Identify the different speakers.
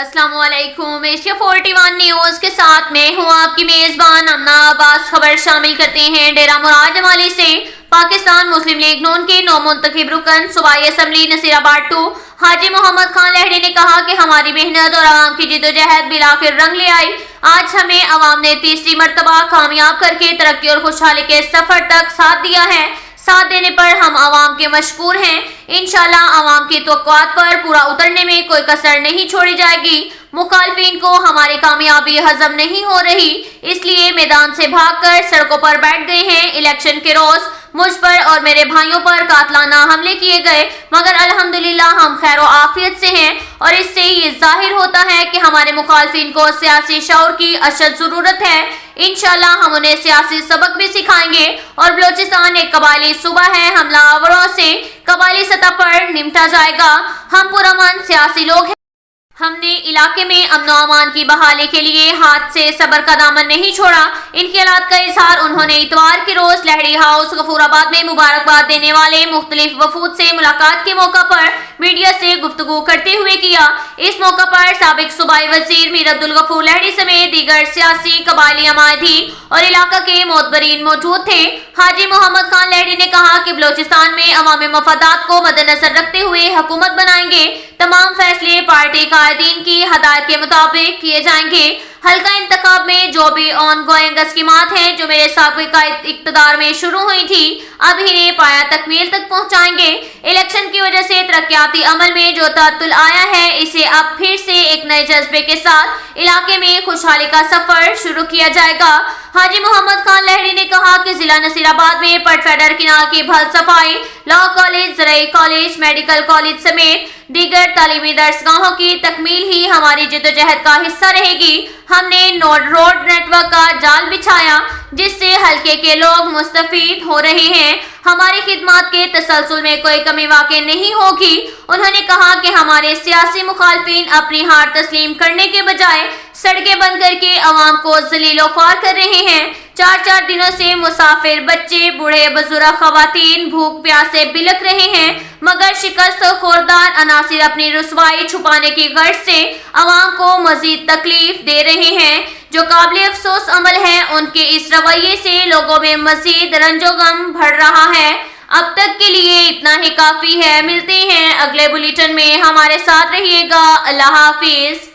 Speaker 1: अस्सलाम वालेकुम। Asia 41 news के साथ मैं हूं आपकी मेजबान अमना अब्बास। खबर शामिल करते हैं डेरा मुराद जमाली से। पाकिस्तान मुस्लिम लीग नून के नौ मुंतखब रुकन सूबाई असम्बली नसीराबाद 2 हाजी मोहम्मद खान लहड़ी ने कहा कि हमारी मेहनत और आवाम की जिद्दोजहद बिलाखिर रंग ले आई। आज हमें आवाम ने तीसरी मरतबा कामयाब करके तरक्की और खुशहाली के सफर तक साथ दिया है। साथ देने पर हम आवाम के मशकूर हैं। इंशाल्लाह आवाम की तवक्कुआत पर पूरा उतरने में कोई कसर नहीं छोड़ी जाएगी। मुखालफिन को हमारी कामयाबी हजम नहीं हो रही, इसलिए मैदान से भागकर सड़कों पर बैठ गए हैं। इलेक्शन के रोज मुझ पर और मेरे भाइयों पर कातलाना हमले किए गए, मगर अल्हम्दुलिल्लाह हम खैर आफियत से हैं और इससे ये जाहिर होता है कि हमारे मुखालफिन को सियासी शऊर की अशद जरूरत है। इंशाल्लाह हम उन्हें सियासी सबक भी सिखाएंगे। और बलोचिस्तान एक कबायली सूबा है, हमलावरों से कबायली सतह पर निपटा जाएगा। हम पुरअमन सियासी लोग हैं। हमने इलाके में अमन अमान की बहाली के लिए हाथ से सबर का दामन नहीं छोड़ा। इन ख्यालात का इजहार उन्होंने इतवार के रोज लहड़ी हाउस गफूराबाद में मुबारकबाद देने वाले मुख्तलिफ वफूद से मुलाकात के मौका पर मीडिया से गुफ्तगू करते हुए किया। इस मौका पर साबिक सूबाई वजीर मीर अब्दुल गफूर लहड़ी समेत दीगर सियासी कबायली अमायदी और इलाका के मोतबरीन मौजूद थे। हाजी मोहम्मद खान लहड़ी ने कहा कि बलोचिस्तान में अवामी मफादात को मद्देनजर रखते हुए हुकूमत बनाएंगे। तमाम फैसले पार्टी कायदीन की हदायत के मुताबिक किए जाएंगे। हल्का इंतखाब में जो भी ऑन गोइंग स्कीमात हैं जो मेरे साबिका इक्तदार में शुरू हुई थी, अब इन्हें पाया तकमील तक पहुंचाएंगे। इलेक्शन की वजह से तरक्याती अमल में जो तअत्तुल आया है, इसे अब फिर से एक नए जज्बे के साथ इलाके में खुशहाली का सफर शुरू किया जाएगा। हाजी मोहम्मद खान लहड़ी ने कहा कि जिला नसीराबाद में पटफेडर किनाल की भल सफाई, लॉ कॉलेज, ज़राई कॉलेज, मेडिकल कॉलेज समेत दीगर तालीमी दरसगाहों की तकमील ही हमारी जिद्दोजहद का हिस्सा रहेगी। हमने रोड नेटवर्क का जाल बिछाया जिससे हल्के के लोग मुस्तफीद हो रहे हैं। हमारी खिदमत के तसलसल में कोई कमी वाक़ई नहीं होगी। उन्होंने कहा कि हमारे सियासी मुखालफिन अपनी हार तस्लीम करने के बजाय सड़कें बंद करके अवाम को जलीलो ख्वार कर रहे हैं। 4 दिनों से मुसाफिर बच्चे, बूढ़े, बुजुर्ग, खवातीन भूख प्यास से बिलख रहे हैं, मगर शिकस्त खोरदार अनासिर अपनी रुसवाई छुपाने की गर्ज से अवाम को मजीद तकलीफ दे रहे हैं। जो काबिल अफसोस अमल है, उनके इस रवैये से लोगों में मजीद रंजो गम बढ़ रहा है। अब तक के लिए इतना ही काफी है। मिलते हैं अगले बुलेटिन में, हमारे साथ रहिएगा। अल्लाह हाफिज।